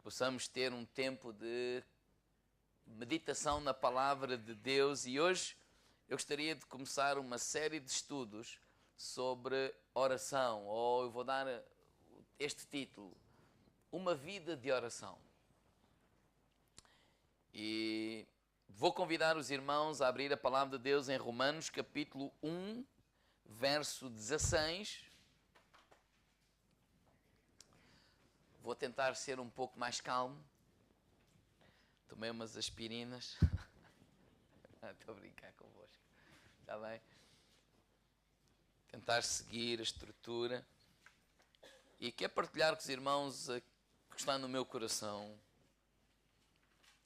possamos ter um tempo de meditação na palavra de Deus. E hoje eu gostaria de começar uma série de estudos sobre oração, ou eu vou dar este título: Uma vida de oração. E vou convidar os irmãos a abrir a palavra de Deus em Romanos capítulo 1, verso 16. Vou tentar ser um pouco mais calmo. Tomei umas aspirinas. Estou a brincar convosco. Está bem? Tentar seguir a estrutura. E quero partilhar com os irmãos o que está no meu coração.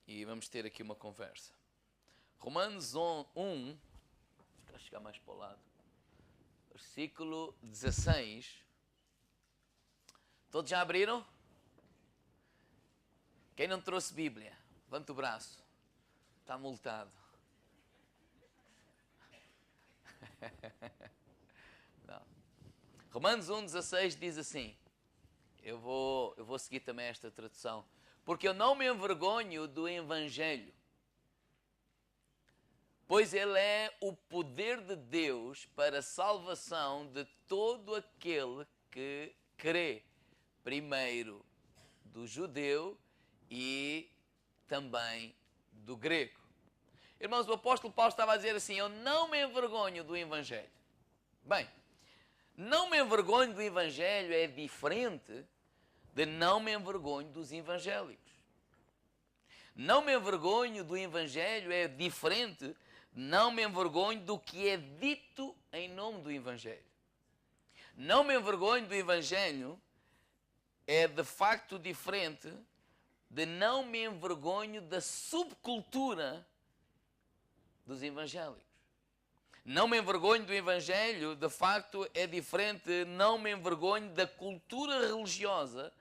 E vamos ter aqui uma conversa. Romanos 1, vou chegar mais para o lado. Versículo 16. Todos já abriram? Quem não trouxe Bíblia? Levanta o braço. Está multado. Não. Romanos 1,16 diz assim. Eu vou seguir também esta tradução. Porque eu não me envergonho do Evangelho, pois ele é o poder de Deus para a salvação de todo aquele que crê. Primeiro do judeu e também do grego. Irmãos, o apóstolo Paulo estava a dizer assim: eu não me envergonho do Evangelho. Bem, não me envergonho do Evangelho é diferente de não me envergonho dos evangélicos. Não me envergonho do Evangelho é diferente de não me envergonho do que é dito em nome do Evangelho. Não me envergonho do Evangelho é de facto diferente de não me envergonho da subcultura dos evangélicos. Não me envergonho do Evangelho, de facto, é diferente de não me envergonho da cultura religiosa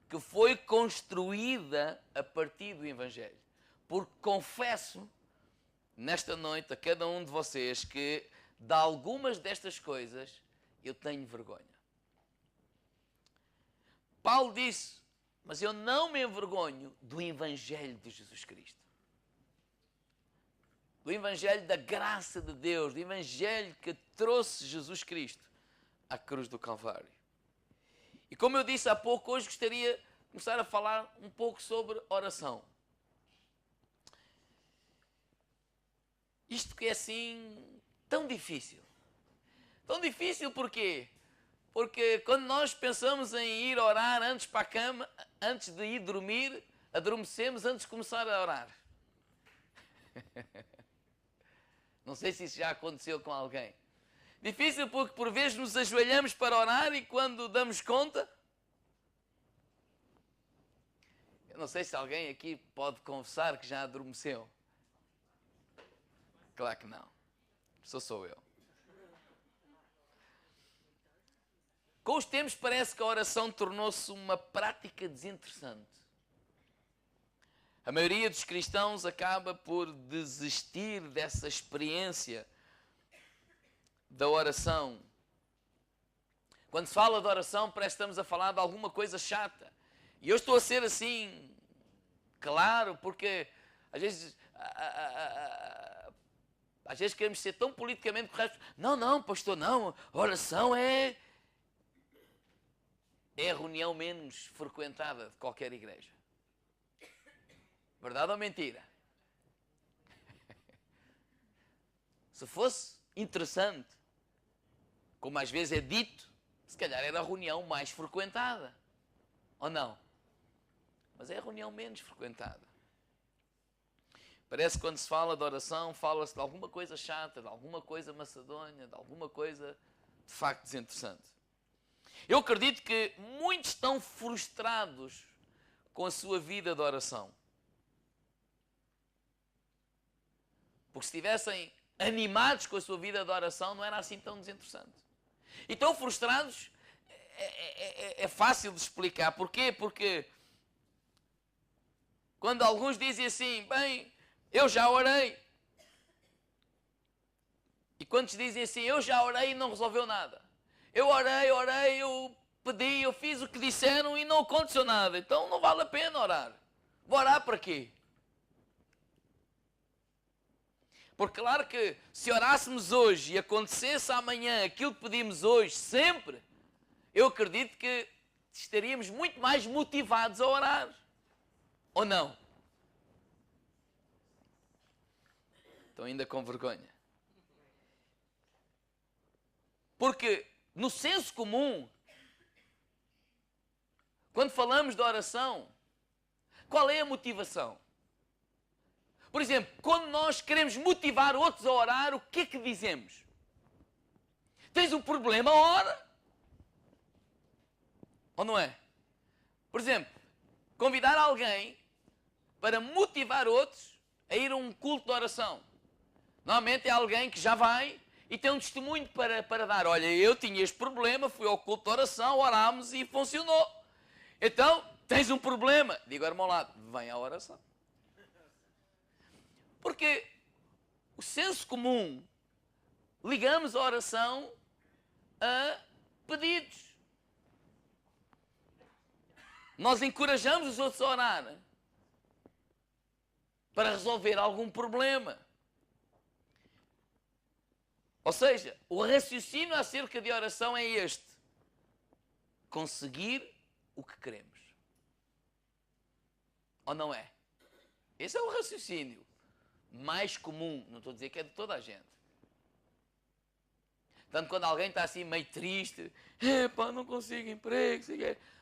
que foi construída a partir do Evangelho. Porque confesso, nesta noite, a cada um de vocês, que de algumas destas coisas eu tenho vergonha. Paulo disse: mas eu não me envergonho do Evangelho de Jesus Cristo. Do Evangelho da graça de Deus, do Evangelho que trouxe Jesus Cristo à cruz do Calvário. E como eu disse há pouco, hoje gostaria de começar a falar um pouco sobre oração. Isto que é assim tão difícil. Tão difícil porquê? Porque quando nós pensamos em ir orar antes para a cama, antes de ir dormir, adormecemos antes de começar a orar. Não sei se isso já aconteceu com alguém. Difícil porque por vezes nos ajoelhamos para orar e quando damos conta... Eu não sei se alguém aqui pode confessar que já adormeceu. Claro que não. Sou eu. Com os tempos parece que a oração tornou-se uma prática desinteressante. A maioria dos cristãos acaba por desistir dessa experiência da oração. Quando se fala de oração, parece que estamos a falar de alguma coisa chata. E eu estou a ser assim, claro, porque às vezes queremos ser tão politicamente corretos. Não, pastor, não. A oração é a reunião menos frequentada de qualquer igreja. Verdade ou mentira? Se fosse interessante, como às vezes é dito, se calhar era a reunião mais frequentada. Ou não? Mas é a reunião menos frequentada. Parece que quando se fala de oração, fala-se de alguma coisa chata, de alguma coisa maçadonha, de alguma coisa de facto desinteressante. Eu acredito que muitos estão frustrados com a sua vida de oração. Porque se estivessem animados com a sua vida de oração, não era assim tão desinteressante. E tão frustrados é fácil de explicar. Porquê? Porque quando alguns dizem assim, bem, eu já orei. E quantos dizem assim, eu já orei e não resolveu nada. Eu orei, eu pedi, eu fiz o que disseram e não aconteceu nada. Então não vale a pena orar. Vou orar para quê? Porque claro que se orássemos hoje e acontecesse amanhã aquilo que pedimos hoje, sempre, eu acredito que estaríamos muito mais motivados a orar. Ou não? Estão ainda com vergonha. Porque no senso comum, quando falamos de oração, qual é a motivação? Por exemplo, quando nós queremos motivar outros a orar, o que é que dizemos? Tens um problema, ora. Ou não é? Por exemplo, convidar alguém para motivar outros a ir a um culto de oração. Normalmente é alguém que já vai e tem um testemunho para dar. Olha, eu tinha este problema, fui ao culto de oração, orámos e funcionou. Então, tens um problema. Digo ao irmão ao lado, vem à oração. Porque o senso comum, ligamos a oração a pedidos. Nós encorajamos os outros a orar para resolver algum problema. Ou seja, o raciocínio acerca de oração é este: conseguir o que queremos. Ou não é? Esse é o raciocínio mais comum. Não estou a dizer que é de toda a gente. Tanto quando alguém está assim meio triste, epá, não consigo emprego,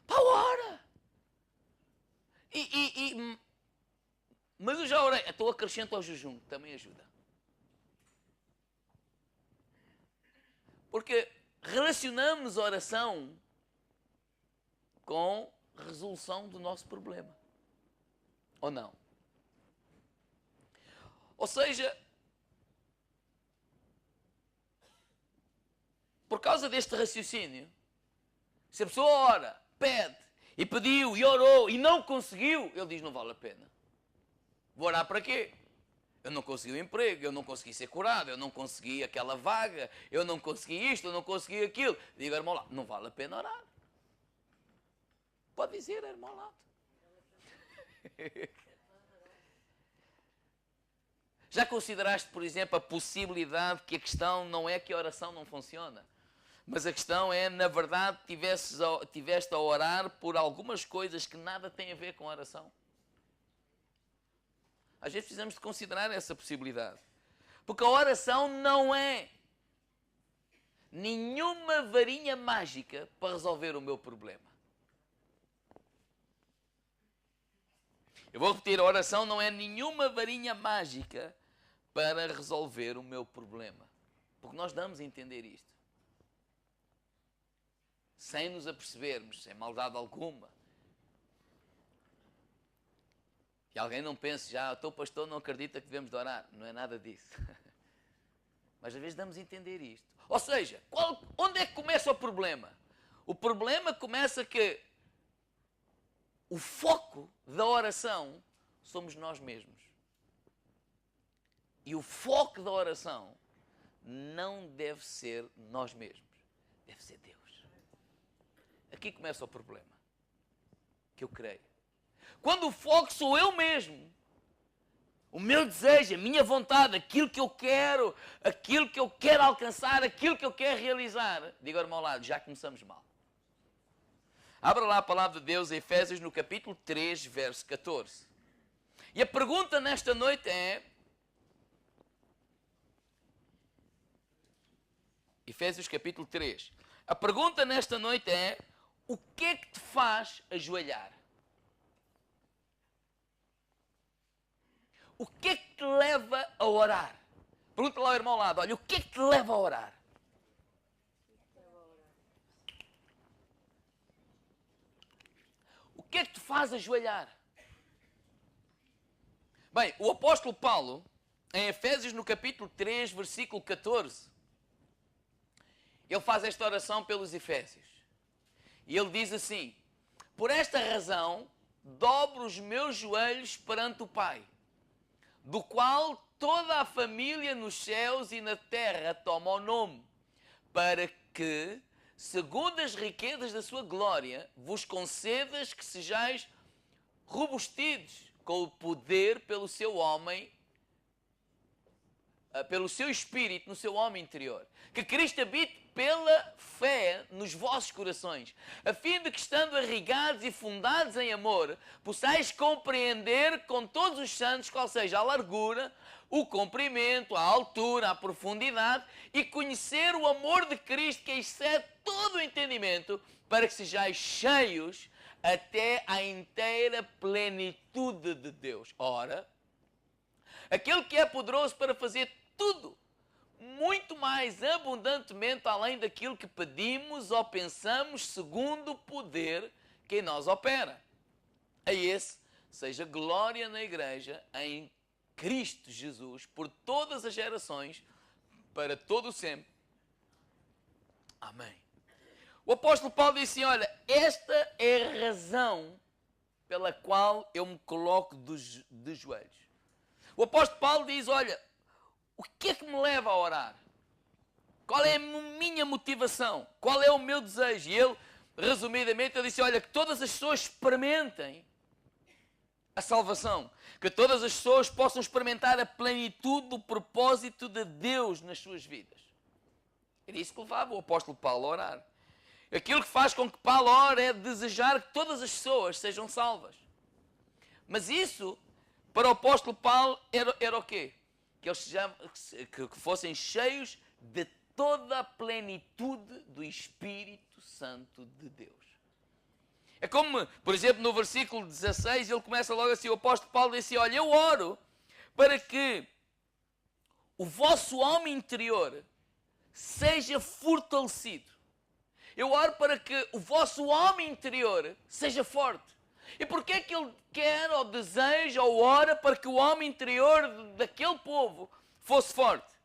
pá, ora! Mas eu já orei, estou acrescento ao jejum, que também ajuda. Porque relacionamos a oração com resolução do nosso problema. Ou não? Ou seja, por causa deste raciocínio, se a pessoa ora, pede, e pediu, e orou, e não conseguiu, ele diz, não vale a pena. Vou orar para quê? Eu não consegui o emprego, eu não consegui ser curado, eu não consegui aquela vaga, eu não consegui isto, eu não consegui aquilo. Digo, irmão lá, não vale a pena orar. Pode dizer, irmão lá. Já consideraste, por exemplo, a possibilidade que a questão não é que a oração não funciona, mas a questão é, na verdade, tiveste a orar por algumas coisas que nada têm a ver com a oração? Às vezes precisamos de considerar essa possibilidade. Porque a oração não é nenhuma varinha mágica para resolver o meu problema. Eu vou repetir, a oração não é nenhuma varinha mágica para resolver o meu problema. Porque nós damos a entender isto. Sem nos apercebermos, sem maldade alguma. Que alguém não pense já, o teu pastor não acredita que devemos de orar. Não é nada disso. Mas às vezes damos a entender isto. Ou seja, onde é que começa o problema? O problema começa que o foco da oração somos nós mesmos. E o foco da oração não deve ser nós mesmos. Deve ser Deus. Aqui começa o problema. Que eu creio. Quando o foco sou eu mesmo, o meu desejo, a minha vontade, aquilo que eu quero alcançar, aquilo que eu quero realizar, digo ao irmão ao lado, já começamos mal. Abra lá a palavra de Deus, em Efésios, no capítulo 3, verso 14. E a pergunta nesta noite é... Efésios, capítulo 3. A pergunta nesta noite é... O que é que te faz ajoelhar? O que é que te leva a orar? Pergunta lá ao irmão ao lado, olha, o que é que te leva a orar? O que é que te faz ajoelhar? Bem, o apóstolo Paulo, em Efésios, no capítulo 3, versículo 14, ele faz esta oração pelos Efésios. E ele diz assim, por esta razão, dobro os meus joelhos perante o Pai, do qual toda a família nos céus e na terra toma o nome, para que segundo as riquezas da sua glória, vos concedas que sejais robustidos com o poder pelo seu homem, pelo seu espírito no seu homem interior. Que Cristo habite pela fé nos vossos corações, a fim de que, estando arrigados e fundados em amor, possais compreender com todos os santos qual seja a largura, o comprimento, a altura, a profundidade, e conhecer o amor de Cristo que excede todo o entendimento, para que sejais cheios até à inteira plenitude de Deus. Ora, aquele que é poderoso para fazer tudo, muito mais abundantemente além daquilo que pedimos ou pensamos, segundo o poder que em nós opera. A esse seja glória na Igreja, em Cristo Jesus, por todas as gerações, para todo o sempre. Amém. O apóstolo Paulo disse, olha, esta é a razão pela qual eu me coloco de joelhos. O apóstolo Paulo diz, olha, o que é que me leva a orar? Qual é a minha motivação? Qual é o meu desejo? E ele, resumidamente, ele disse, olha, que todas as pessoas experimentem a salvação. Que todas as pessoas possam experimentar a plenitude do propósito de Deus nas suas vidas. Era isso que levava o apóstolo Paulo a orar. Aquilo que faz com que Paulo ore é desejar que todas as pessoas sejam salvas. Mas isso, para o apóstolo Paulo, era o quê? Que eles que fossem cheios de toda a plenitude do Espírito Santo de Deus. É como, por exemplo, no versículo 16, ele começa logo assim, o apóstolo Paulo diz assim, olha, eu oro para que o vosso homem interior seja fortalecido. Eu oro para que o vosso homem interior seja forte. E porquê é que ele quer, ou deseja, ou ora para que o homem interior daquele povo fosse forte?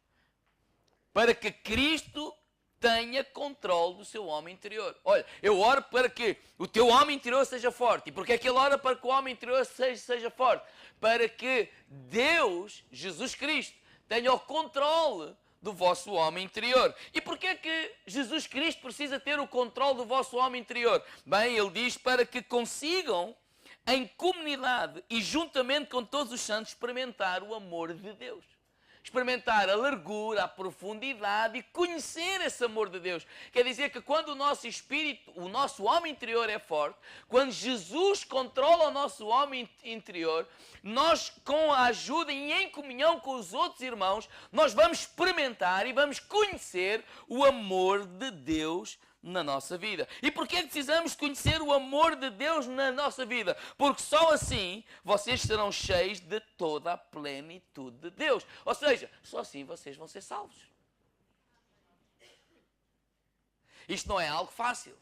Para que Cristo tenha controle do seu homem interior. Olha, eu oro para que o teu homem interior seja forte. E porquê é que ele ora para que o homem interior seja forte? Para que Deus, Jesus Cristo, tenha o controle do vosso homem interior. E porquê é que Jesus Cristo precisa ter o controle do vosso homem interior? Bem, ele diz para que consigam, em comunidade e juntamente com todos os santos, experimentar o amor de Deus. Experimentar a largura, a profundidade e conhecer esse amor de Deus. Quer dizer que quando o nosso espírito, o nosso homem interior é forte, quando Jesus controla o nosso homem interior, nós, com a ajuda e em comunhão com os outros irmãos, nós vamos experimentar e vamos conhecer o amor de Deus na nossa vida. E porquê é que precisamos conhecer o amor de Deus na nossa vida? Porque só assim vocês serão cheios de toda a plenitude de Deus. Ou seja, só assim vocês vão ser salvos. Isto não é algo fácil.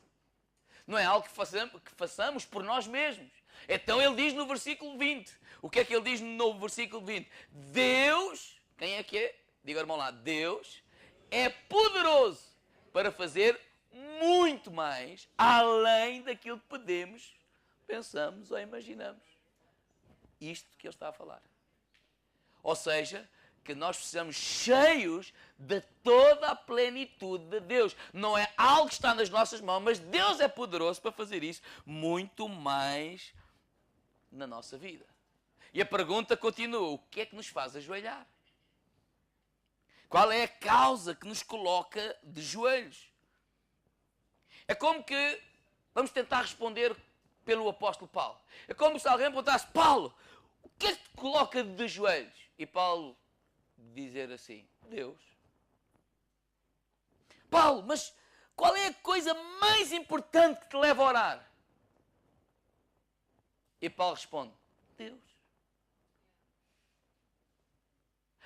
Não é algo que façamos por nós mesmos. Então ele diz no versículo 20. O que é que ele diz no versículo 20? Deus, quem é que é? Diga, irmão lá, Deus é poderoso para fazer muito mais, além daquilo que podemos, pensamos ou imaginamos. Isto que ele está a falar. Ou seja, que nós precisamos cheios de toda a plenitude de Deus. Não é algo que está nas nossas mãos, mas Deus é poderoso para fazer isso muito mais na nossa vida. E a pergunta continua, o que é que nos faz ajoelhar? Qual é a causa que nos coloca de joelhos? É como que, vamos tentar responder pelo apóstolo Paulo. É como se alguém perguntasse, Paulo, o que é que te coloca de joelhos? E Paulo dizer assim, Deus. Paulo, mas qual é a coisa mais importante que te leva a orar? E Paulo responde, Deus.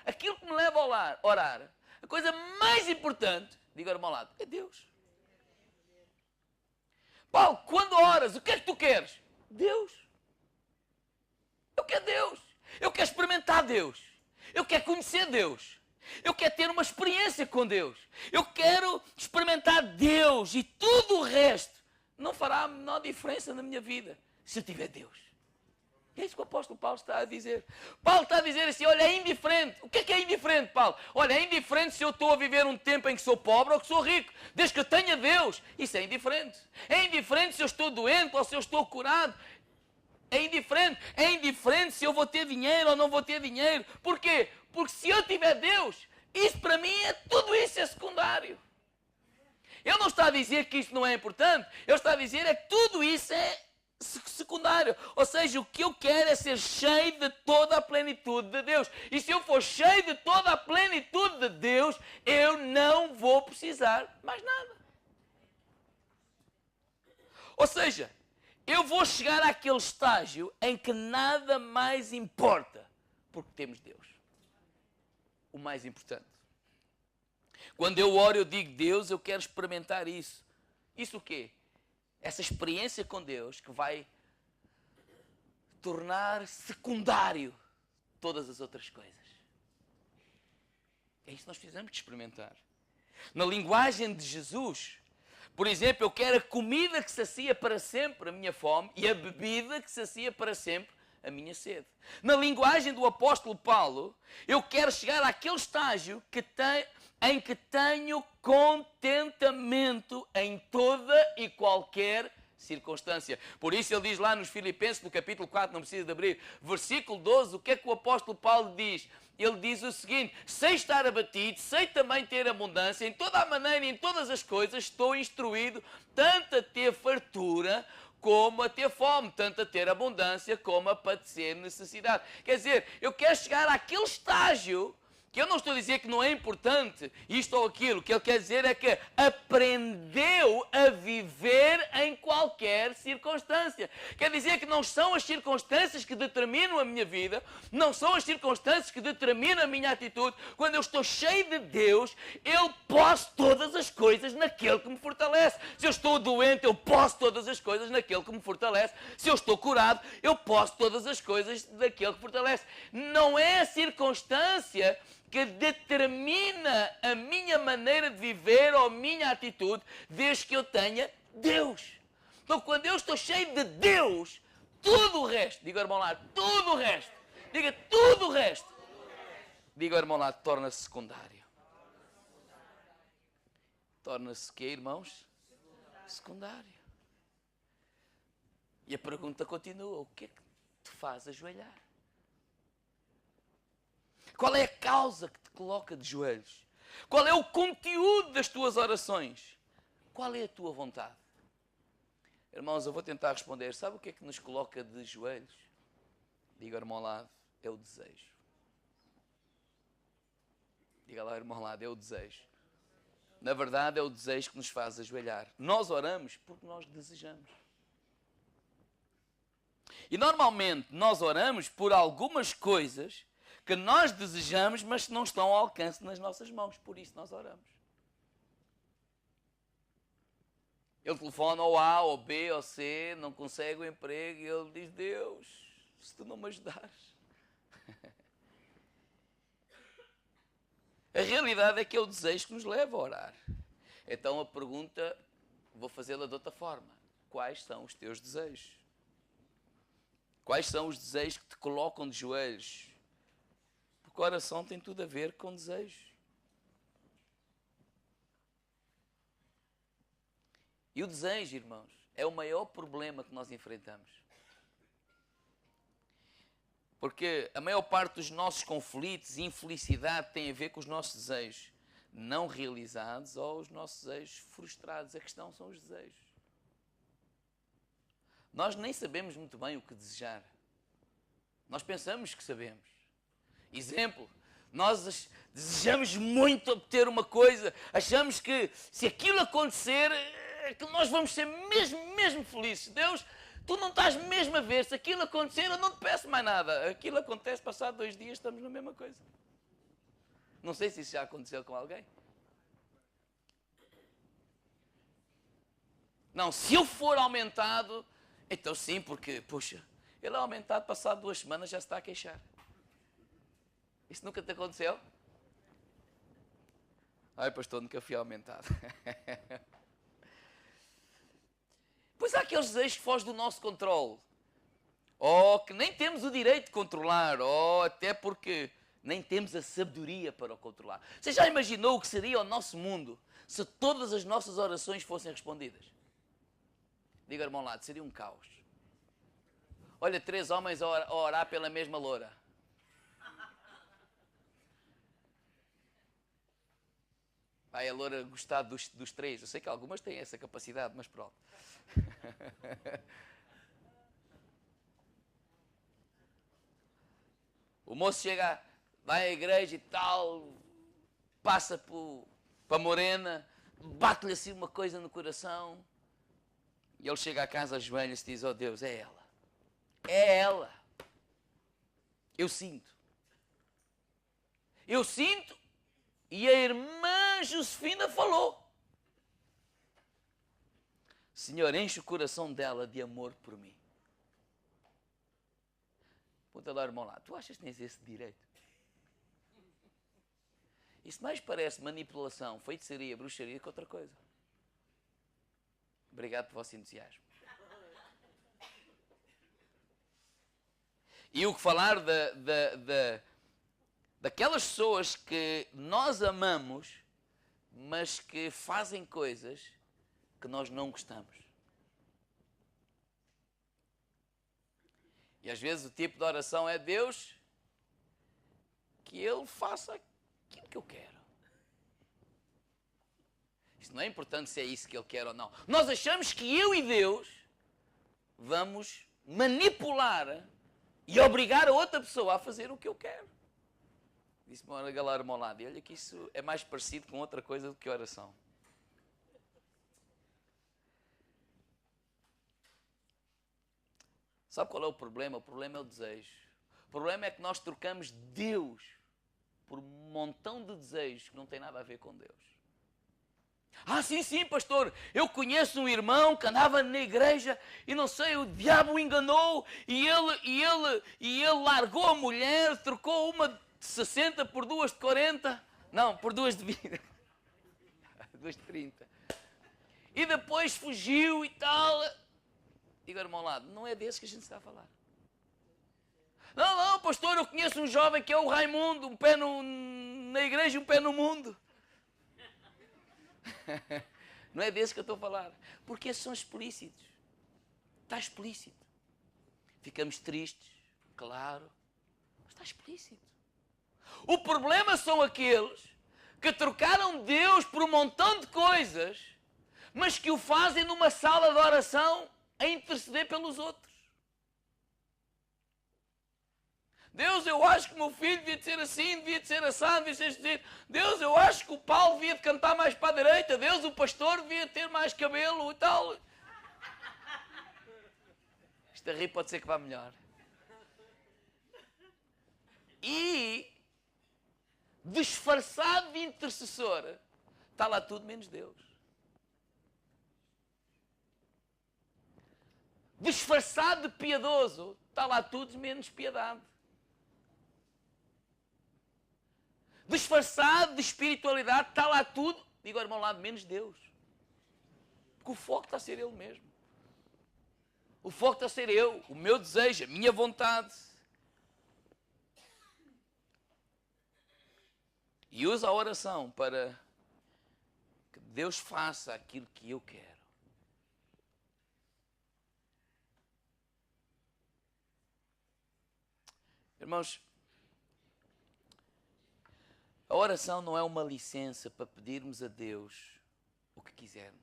Aquilo que me leva a orar, a coisa mais importante, diga ao irmão ao lado, é Deus. Paulo, quando oras, o que é que tu queres? Deus. Eu quero Deus. Eu quero experimentar Deus. Eu quero conhecer Deus. Eu quero ter uma experiência com Deus. Eu quero experimentar Deus e tudo o resto não fará a menor diferença na minha vida se eu tiver Deus. É É isso que o apóstolo Paulo está a dizer. Paulo está a dizer assim, olha, é indiferente. O que é indiferente, Paulo? Olha, é indiferente se eu estou a viver um tempo em que sou pobre ou que sou rico. Desde que eu tenha Deus, isso é indiferente. É indiferente se eu estou doente ou se eu estou curado. É indiferente. É indiferente se eu vou ter dinheiro ou não vou ter dinheiro. Porquê? Porque se eu tiver Deus, isso para mim tudo isso é secundário. Ele não está a dizer que isto não é importante. Ele está a dizer é que tudo isso é secundário. Ou seja, o que eu quero é ser cheio de toda a plenitude de Deus. E se eu for cheio de toda a plenitude de Deus, eu não vou precisar mais nada. Ou seja, eu vou chegar àquele estágio em que nada mais importa, porque temos Deus. O mais importante. Quando eu oro, eu digo, Deus, eu quero experimentar isso. Isso o quê? Essa experiência com Deus que vai tornar secundário todas as outras coisas. É isso que nós precisamos de experimentar. Na linguagem de Jesus, por exemplo, eu quero a comida que sacia para sempre a minha fome e a bebida que sacia para sempre a minha sede. Na linguagem do apóstolo Paulo, eu quero chegar àquele estágio em que tenho contentamento em toda e qualquer circunstância. Por isso ele diz lá nos Filipenses, no capítulo 4, não precisa de abrir, versículo 12, o que é que o apóstolo Paulo diz? Ele diz o seguinte, sei estar abatido, sei também ter abundância, em toda a maneira e em todas as coisas estou instruído, tanto a ter fartura como a ter fome, tanto a ter abundância como a padecer necessidade. Quer dizer, eu quero chegar àquele estágio que eu não estou a dizer que não é importante isto ou aquilo. O que ele quer dizer é que aprendeu a viver em qualquer circunstância. Quer dizer que não são as circunstâncias que determinam a minha vida, não são as circunstâncias que determinam a minha atitude. Quando eu estou cheio de Deus, eu posso todas as coisas naquele que me fortalece. Se eu estou doente, eu posso todas as coisas naquele que me fortalece. Se eu estou curado, eu posso todas as coisas daquele que fortalece. Não é a circunstância que determina a minha maneira de viver ou a minha atitude, desde que eu tenha Deus. Então, quando eu estou cheio de Deus, tudo o resto, diga ao irmão lá, tudo o resto, diga tudo o resto, diga ao irmão lá, torna-se secundário. Torna-se o quê, irmãos? Secundário. E a pergunta continua, o que é que te faz ajoelhar? Qual é a causa que te coloca de joelhos? Qual é o conteúdo das tuas orações? Qual é a tua vontade? Irmãos, eu vou tentar responder. Sabe o que é que nos coloca de joelhos? Diga ao irmão ao lado, é o desejo. Diga lá ao irmão ao lado, é o desejo. Na verdade, é o desejo que nos faz ajoelhar. Nós oramos porque nós desejamos. E normalmente nós oramos por algumas coisas que nós desejamos, mas que não estão ao alcance nas nossas mãos. Por isso nós oramos. Ele telefona ao A, ou B, ou C, não consegue o emprego, e ele diz, Deus, se tu não me ajudares. A realidade é que é o desejo que nos leva a orar. Então a pergunta, vou fazê-la de outra forma. Quais são os teus desejos? Quais são os desejos que te colocam de joelhos? Porque a oração tem tudo a ver com desejos. E o desejo, irmãos, é o maior problema que nós enfrentamos. Porque a maior parte dos nossos conflitos e infelicidade tem a ver com os nossos desejos não realizados ou os nossos desejos frustrados. A questão são os desejos. Nós nem sabemos muito bem o que desejar. Nós pensamos que sabemos. Exemplo, nós desejamos muito obter uma coisa, achamos que se aquilo acontecer, que nós vamos ser mesmo felizes. Deus, tu não estás mesmo a ver, se aquilo acontecer, eu não te peço mais nada. Aquilo acontece, passado 2 dias, estamos na mesma coisa. Não sei se isso já aconteceu com alguém. Não, se eu for aumentado, então sim, porque, puxa, ele é aumentado, passado 2 semanas já se está a queixar. Isso nunca te aconteceu? Ai, pastor, nunca fui aumentado. Pois há aqueles desejos que fogem do nosso controle. ou que nem temos o direito de controlar, ou até porque nem temos a sabedoria para o controlar. Você já imaginou o que seria o nosso mundo se todas as nossas orações fossem respondidas? Diga, irmão, lado, seria um caos. Olha, 3 homens a orar pela mesma loura. Vai a loura gostar dos 3. Eu sei que algumas têm essa capacidade, mas pronto. O moço chega, vai à igreja e tal, passa para a morena, bate-lhe assim uma coisa no coração, e ele chega à casa, ajoelha-se e diz, oh Deus, é ela. É ela. Eu sinto. Eu sinto. E a irmã Josefina falou. Senhor, enche o coração dela de amor por mim. Pergunta lá, irmão, lá, tu achas que tens esse direito? Isso mais parece manipulação, feitiçaria, bruxaria que outra coisa. Obrigado pelo vosso entusiasmo. E o que falar daquelas pessoas que nós amamos, mas que fazem coisas que nós não gostamos. E às vezes o tipo de oração é Deus, que Ele faça aquilo que eu quero. Isto não é importante se é isso que Ele quer ou não. Nós achamos que eu e Deus vamos manipular e obrigar a outra pessoa a fazer o que eu quero. Disse-me uma galera ao meu lado, e olha que isso é mais parecido com outra coisa do que oração. Sabe qual é o problema? O problema é o desejo. O problema é que nós trocamos Deus por um montão de desejos que não tem nada a ver com Deus. Ah, sim, pastor, eu conheço um irmão que andava na igreja e não sei, o diabo o enganou e ele largou a mulher, trocou uma de 60 por 2 de 40, não, por 2 de 20, 2 de 30. E depois fugiu e tal. Diga, irmão, lado, não é desse que a gente está a falar. Não, pastor, eu conheço um jovem que é o Raimundo, um pé na igreja e um pé no mundo. Não é desse que eu estou a falar. Porque esses são explícitos. Está explícito. Ficamos tristes, claro, mas está explícito. O problema são aqueles que trocaram Deus por um montão de coisas, mas que o fazem numa sala de oração a interceder pelos outros. Deus, eu acho que o meu filho devia de ser assim, devia de ser assado, devia de ser assim. Deus, eu acho que o Paulo devia de cantar mais para a direita. Deus, o pastor devia ter mais cabelo e tal. Isto a rir pode ser que vá melhor. E, disfarçado de intercessor, está lá tudo menos Deus. Disfarçado de piedoso, está lá tudo menos piedade. Disfarçado de espiritualidade, está lá tudo, digo ao irmão lado, menos Deus. Porque o foco está a ser Ele mesmo. O foco está a ser eu, o meu desejo, a minha vontade. E usa a oração para que Deus faça aquilo que eu quero. Irmãos, a oração não é uma licença para pedirmos a Deus o que quisermos.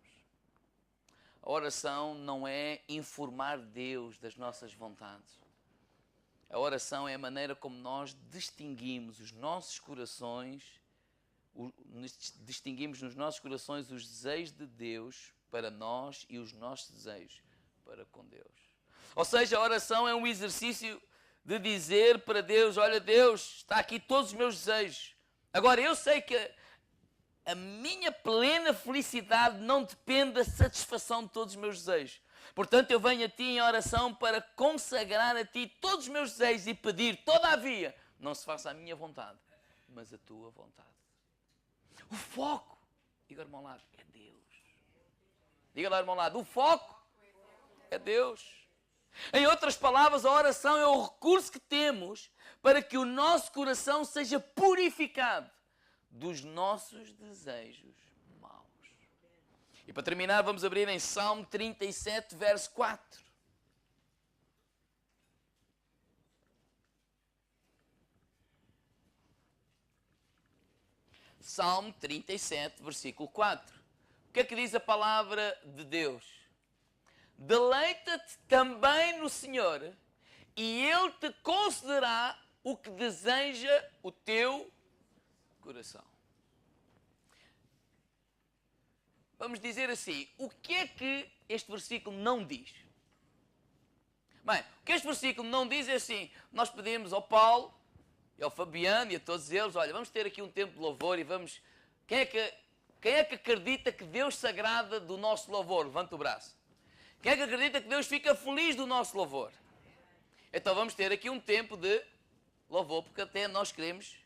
A oração não é informar Deus das nossas vontades. A oração é a maneira como nós distinguimos os nossos corações, distinguimos nos nossos corações os desejos de Deus para nós e os nossos desejos para com Deus. Ou seja, a oração é um exercício de dizer para Deus, olha Deus, está aqui todos os meus desejos. Agora, eu sei que a minha plena felicidade não depende da satisfação de todos os meus desejos. Portanto, eu venho a Ti em oração para consagrar a Ti todos os meus desejos e pedir, todavia, não se faça a minha vontade, mas a Tua vontade. O foco, diga ao irmão lado, é Deus. Diga lá ao irmão lado, o foco é Deus. Em outras palavras, a oração é o recurso que temos para que o nosso coração seja purificado dos nossos desejos maus. E para terminar, vamos abrir em Salmo 37, verso 4. Salmo 37, versículo 4. O que é que diz a palavra de Deus? Deleita-te também no Senhor, e Ele te concederá o que deseja o teu coração. Vamos dizer assim, o que é que este versículo não diz? Bem, o que este versículo não diz é assim, nós pedimos ao Paulo, e ao Fabiano e a todos eles, olha, vamos ter aqui um tempo de louvor e vamos... Quem é que acredita que Deus se agrada do nosso louvor? Levanta o braço. Quem é que acredita que Deus fica feliz do nosso louvor? Então vamos ter aqui um tempo de louvor, porque até nós queremos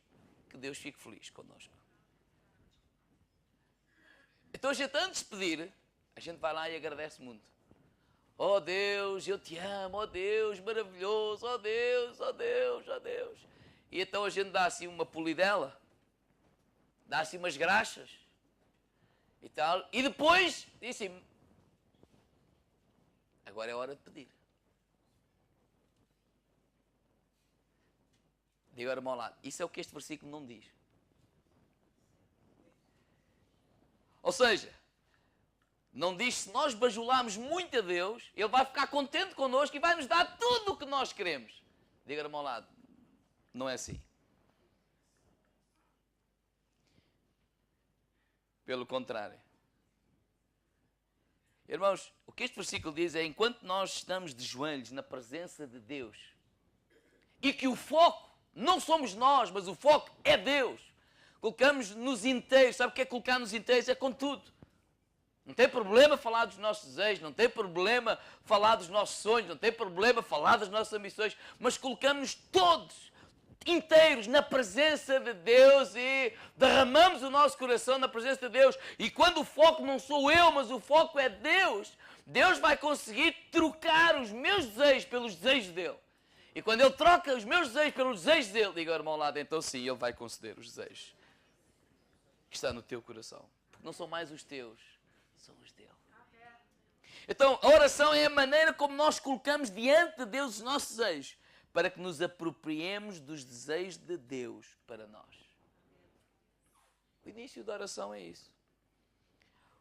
que Deus fique feliz connosco. Então a gente, antes de pedir, a gente vai lá e agradece muito. Oh Deus, eu te amo, oh Deus, maravilhoso, oh Deus, oh Deus, oh Deus. E então a gente dá assim uma polidela, dá assim umas graxas e tal, e depois diz assim, agora é hora de pedir. Diga agora ao lado, isso é o que este versículo não diz. Ou seja, não diz se nós bajularmos muito a Deus, Ele vai ficar contente connosco e vai nos dar tudo o que nós queremos. Diga ao lado, não é assim. Pelo contrário. Irmãos, o que este versículo diz é, enquanto nós estamos de joelhos na presença de Deus, e que o foco não somos nós, mas o foco é Deus, colocamos nos inteiros, sabe o que é colocar nos inteiros? É com tudo. Não tem problema falar dos nossos desejos, não tem problema falar dos nossos sonhos, não tem problema falar das nossas ambições, mas colocamos todos inteiros na presença de Deus e derramamos o nosso coração na presença de Deus. E quando o foco não sou eu, mas o foco é Deus, Deus vai conseguir trocar os meus desejos pelos desejos dele. E quando Ele troca os meus desejos pelos desejos dele, diga ao irmão ao lado, então sim, Ele vai conceder os desejos que está no teu coração. Porque não são mais os teus, são os dele. Então, a oração é a maneira como nós colocamos diante de Deus os nossos desejos, para que nos apropriemos dos desejos de Deus para nós. O início da oração é isso.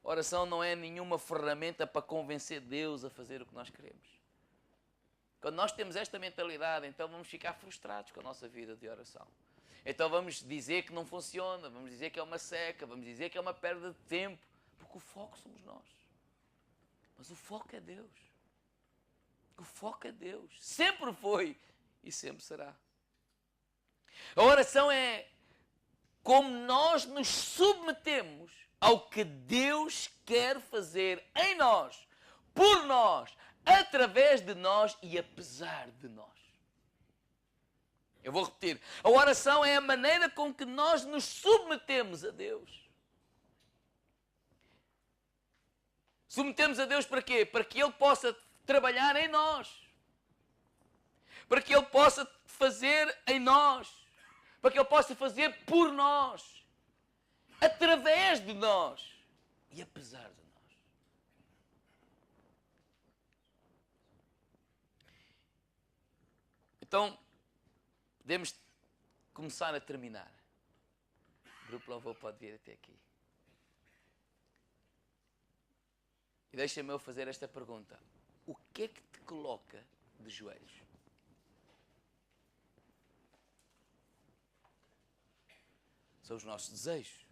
A oração não é nenhuma ferramenta para convencer Deus a fazer o que nós queremos. Quando nós temos esta mentalidade, então vamos ficar frustrados com a nossa vida de oração. Então vamos dizer que não funciona, vamos dizer que é uma seca, vamos dizer que é uma perda de tempo, porque o foco somos nós. Mas o foco é Deus. O foco é Deus. Sempre foi e sempre será. A oração é como nós nos submetemos ao que Deus quer fazer em nós, por nós, através de nós e apesar de nós. Eu vou repetir. A oração é a maneira com que nós nos submetemos a Deus. Submetemos a Deus para quê? Para que Ele possa trabalhar em nós. Para que Ele possa fazer em nós. Para que Ele possa fazer por nós. Através de nós. E apesar de nós. Então, podemos começar a terminar. O grupo louvor pode vir até aqui. E deixa-me eu fazer esta pergunta. O que é que te coloca de joelhos? São os nossos desejos.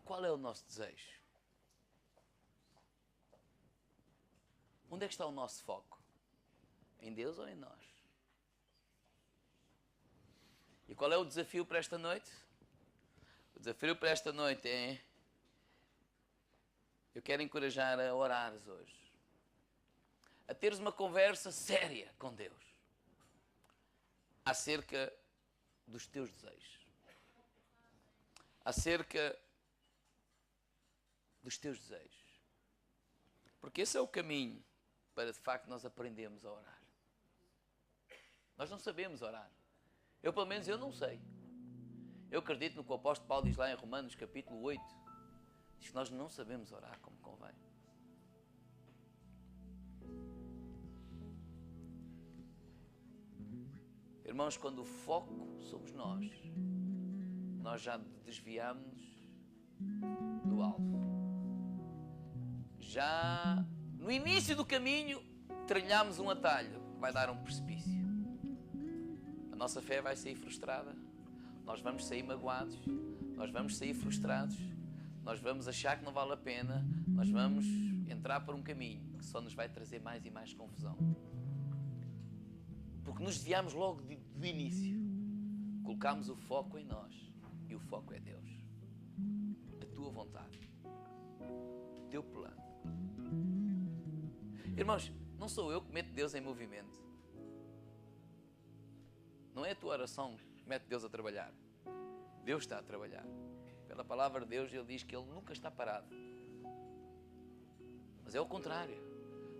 Qual é o nosso desejo? Onde é que está o nosso foco? Em Deus ou em nós? E qual é o desafio para esta noite? O desafio para esta noite é... Eu quero encorajar a orares hoje. A teres uma conversa séria com Deus. Acerca dos teus desejos. Acerca dos teus desejos. Porque esse é o caminho para, de facto, nós aprendermos a orar. Nós não sabemos orar. Eu, pelo menos, eu não sei. Eu acredito no que o apóstolo Paulo diz lá em Romanos, capítulo 8. Diz que nós não sabemos orar como convém. Irmãos, quando o foco somos nós já desviamos do alvo. Já no início do caminho trilhamos um atalho que vai dar um precipício. A nossa fé vai sair frustrada, nós vamos sair magoados, nós vamos sair frustrados, nós vamos achar que não vale a pena, nós vamos entrar por um caminho que só nos vai trazer mais e mais confusão. Porque nos desviamos logo do início. Colocámos o foco em nós. E o foco é Deus. A tua vontade. O teu plano. Irmãos, não sou eu que meto Deus em movimento. Não é a tua oração que mete Deus a trabalhar. Deus está a trabalhar. Pela palavra de Deus, Ele diz que Ele nunca está parado. Mas é o contrário.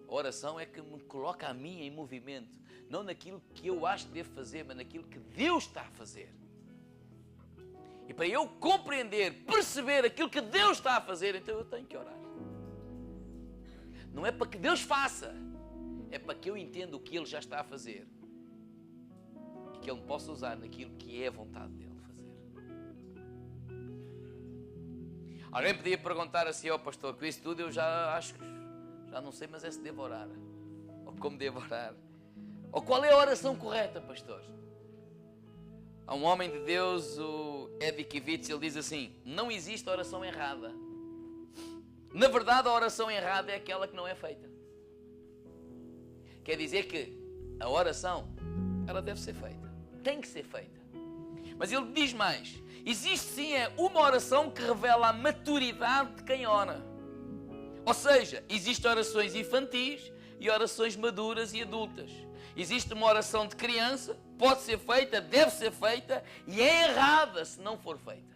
A oração é que me coloca a mim em movimento. Não naquilo que eu acho que devo fazer, mas naquilo que Deus está a fazer. E para eu compreender, perceber aquilo que Deus está a fazer, então eu tenho que orar. Não é para que Deus faça, é para que eu entenda o que Ele já está a fazer. E que Ele me possa usar naquilo que é a vontade dEle fazer. Alguém podia perguntar assim ao pastor, que isso tudo eu já acho que já não sei, mas é se devo orar. Ou como devo orar. Ou qual é a oração correta, pastor? Há um homem de Deus, o Edi Kivitz, ele diz assim: não existe oração errada. Na verdade, a oração errada é aquela que não é feita. Quer dizer que a oração, ela deve ser feita. Tem que ser feita. Mas ele diz mais: existe sim uma oração que revela a maturidade de quem ora. Ou seja, existem orações infantis e orações maduras e adultas. Existe uma oração de criança, pode ser feita, deve ser feita, e é errada se não for feita.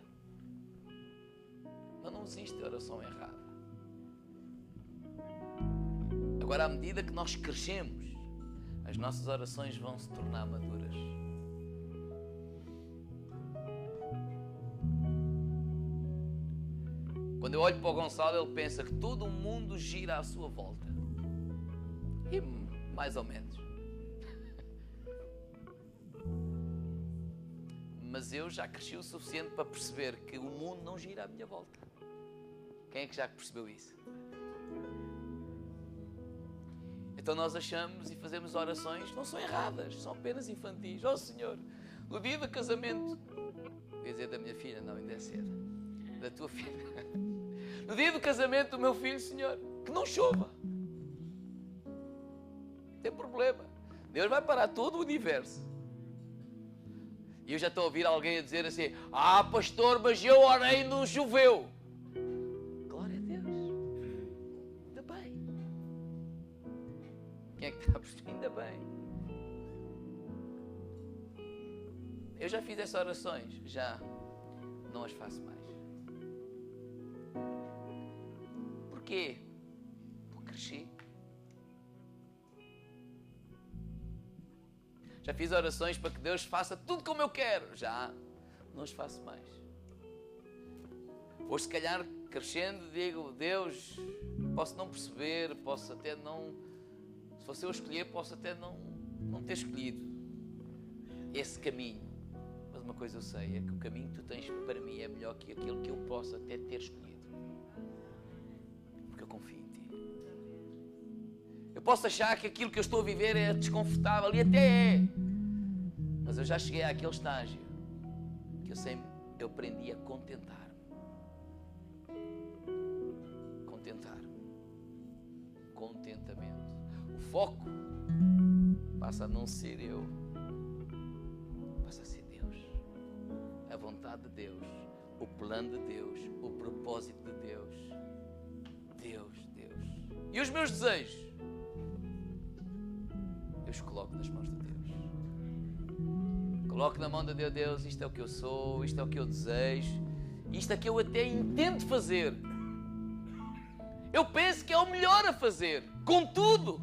Mas não existe oração errada. Agora, à medida que nós crescemos, as nossas orações vão se tornar maduras. Quando eu olho para o Gonçalo, ele pensa que todo o mundo gira à sua volta. E mais ou menos. Mas eu já cresci o suficiente para perceber que o mundo não gira à minha volta. Quem é que já percebeu isso? Então nós achamos e fazemos orações, não são erradas, são apenas infantis. Oh Senhor, no dia do casamento, ia dizer da minha filha, não, ainda é cedo, da tua filha. No dia do casamento do meu filho, Senhor, que não chova. Não tem problema. Deus vai parar todo o universo. E eu já estou a ouvir alguém a dizer assim: ah, pastor, mas eu orei e não choveu. Glória a Deus. Ainda bem. Quem é que está a perceber? Ainda bem. Eu já fiz essas orações. Já não as faço mais. Porquê? Porque cresci. Já fiz orações para que Deus faça tudo como eu quero. Já não as faço mais. Ou se calhar, crescendo, digo: Deus, posso não perceber, posso até não... Se fosse eu escolher, posso até não ter escolhido esse caminho. Mas uma coisa eu sei, é que o caminho que tu tens para mim é melhor que aquele que eu posso até ter escolhido. Porque eu confio em ti. Eu posso achar que aquilo que eu estou a viver é desconfortável, e até é. Mas eu já cheguei àquele estágio que eu aprendi a contentar-me. Contentamento. O foco passa a não ser eu, passa a ser Deus. A vontade de Deus, o plano de Deus, o propósito de Deus. Deus. E os meus desejos? Eu os coloco nas mãos de Deus. Coloco na mão de Deus: isto é o que eu sou, isto é o que eu desejo, isto é o que eu até intento fazer. Eu penso que é o melhor a fazer. Contudo,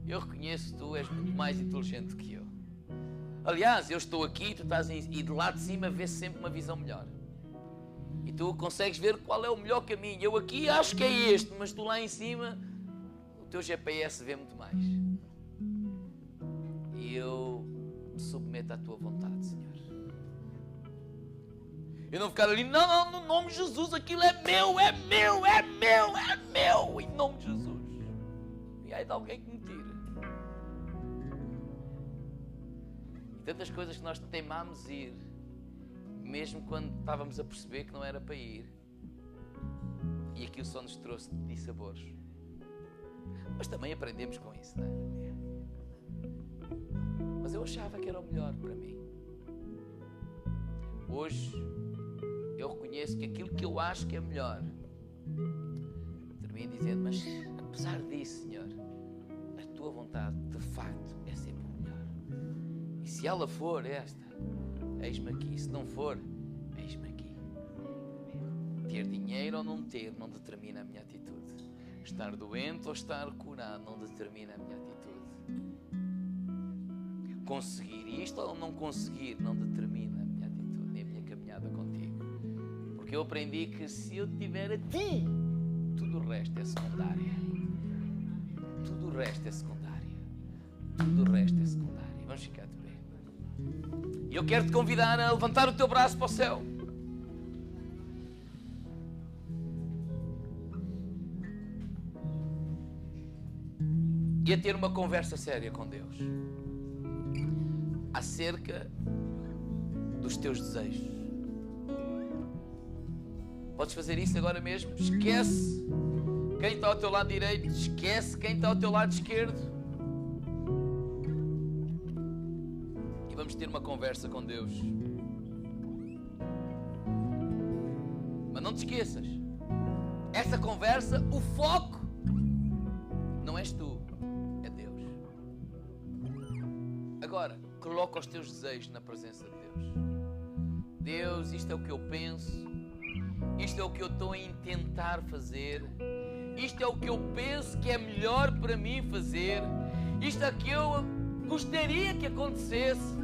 eu reconheço que tu és muito mais inteligente que eu. Aliás, eu estou aqui, tu estás e de lá de cima vê-se sempre uma visão melhor. E tu consegues ver qual é o melhor caminho. Eu aqui acho que é este, mas tu lá em cima, o teu GPS vê muito mais. E eu me submeto à tua vontade, Senhor. Eu não ficar ali, não, no nome de Jesus, aquilo é meu, em nome de Jesus. E aí de alguém que me tira. E tantas coisas que nós teimámos ir, mesmo quando estávamos a perceber que não era para ir. E aquilo só nos trouxe dissabores. Mas também aprendemos com isso, não é? Mas eu achava que era o melhor para mim. Hoje, eu reconheço que aquilo que eu acho que é melhor, termino dizendo, mas apesar disso, Senhor, a tua vontade, de facto, é sempre o melhor. E se ela for esta, eis-me aqui. Se não for, eis-me aqui. Ter dinheiro ou não ter, não determina a minha atitude. Estar doente ou estar curado, não determina a minha atitude. Conseguir isto ou não conseguir, não determina a minha atitude, nem a minha caminhada contigo. Porque eu aprendi que se eu tiver a ti, tudo o resto é secundária. Tudo o resto é secundária. Tudo o resto é secundária. Vamos ficar de pé. E eu quero te convidar a levantar o teu braço para o céu. E a ter uma conversa séria com Deus acerca dos teus desejos. Podes fazer isso agora mesmo. Esquece quem está ao teu lado direito, esquece quem está ao teu lado esquerdo, e vamos ter uma conversa com Deus. Mas não te esqueças, essa conversa, o foco não és tu, é Deus. Agora, coloca os teus desejos na presença de Deus. Deus, isto é o que eu penso, isto é o que eu estou a intentar fazer, isto é o que eu penso que é melhor para mim fazer, isto é o que eu gostaria que acontecesse,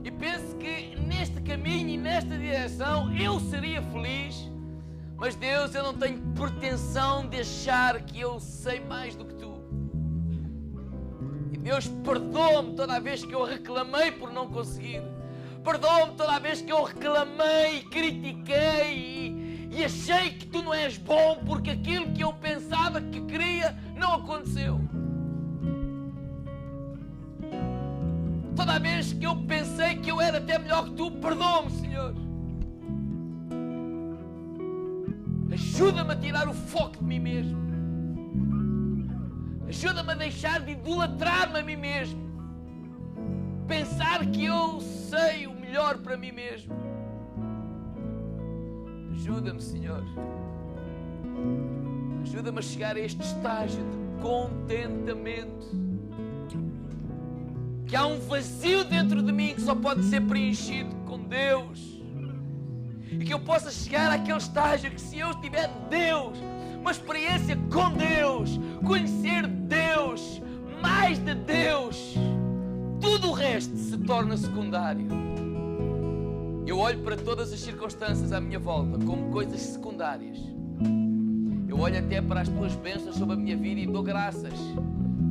e penso que neste caminho e nesta direção eu seria feliz. Mas Deus, eu não tenho pretensão de achar que eu sei mais do que tu. E Deus, perdoa-me toda a vez que eu reclamei por não conseguir. Perdoa-me toda a vez que eu reclamei, critiquei e achei que tu não és bom porque aquilo que eu pensava que queria não aconteceu. Toda a vez que eu pensei que eu era até melhor que tu, perdoa-me, Senhor. Ajuda-me a tirar o foco de mim mesmo. Ajuda-me a deixar de idolatrar-me a mim mesmo. Pensar que eu sei o melhor para mim mesmo. Ajuda-me, Senhor. Ajuda-me a chegar a este estágio de contentamento. Que há um vazio dentro de mim que só pode ser preenchido com Deus. E que eu possa chegar àquele estágio que, se eu tiver Deus, uma experiência com Deus, conhecer Deus, mais de Deus, tudo o resto se torna secundário. Eu olho para todas as circunstâncias à minha volta como coisas secundárias. Eu olho até para as tuas bênçãos sobre a minha vida e dou graças,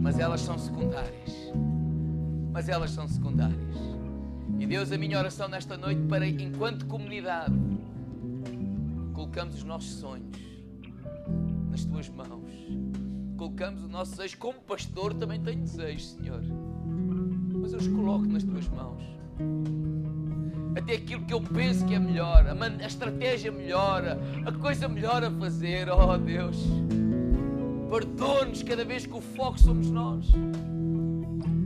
mas elas são secundárias. Mas elas são secundárias. E Deus, a minha oração nesta noite para, enquanto comunidade, colocamos os nossos sonhos nas tuas mãos. Colocamos os nossos desejos. Como pastor também tenho desejos, Senhor. Mas eu os coloco nas tuas mãos. Até aquilo que eu penso que é melhor, a estratégia melhor, a coisa melhor a fazer. Oh Deus, perdoa-nos cada vez que o foco somos nós.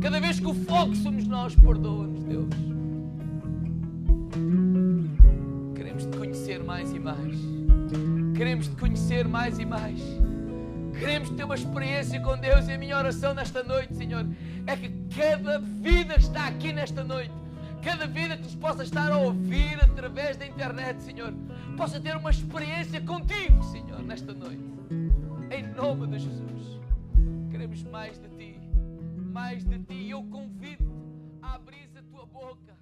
Cada vez que o foco somos nós, perdoa-nos, Deus. Queremos te conhecer mais e mais. Queremos te conhecer mais e mais. Queremos ter uma experiência com Deus. E a minha oração nesta noite, Senhor, é que cada vida que está aqui nesta noite, cada vida que nos possa estar a ouvir através da internet, Senhor, possa ter uma experiência contigo, Senhor, nesta noite. Em nome de Jesus. Queremos mais de Ti. Mais de Ti. E eu convido-te a abrir a tua boca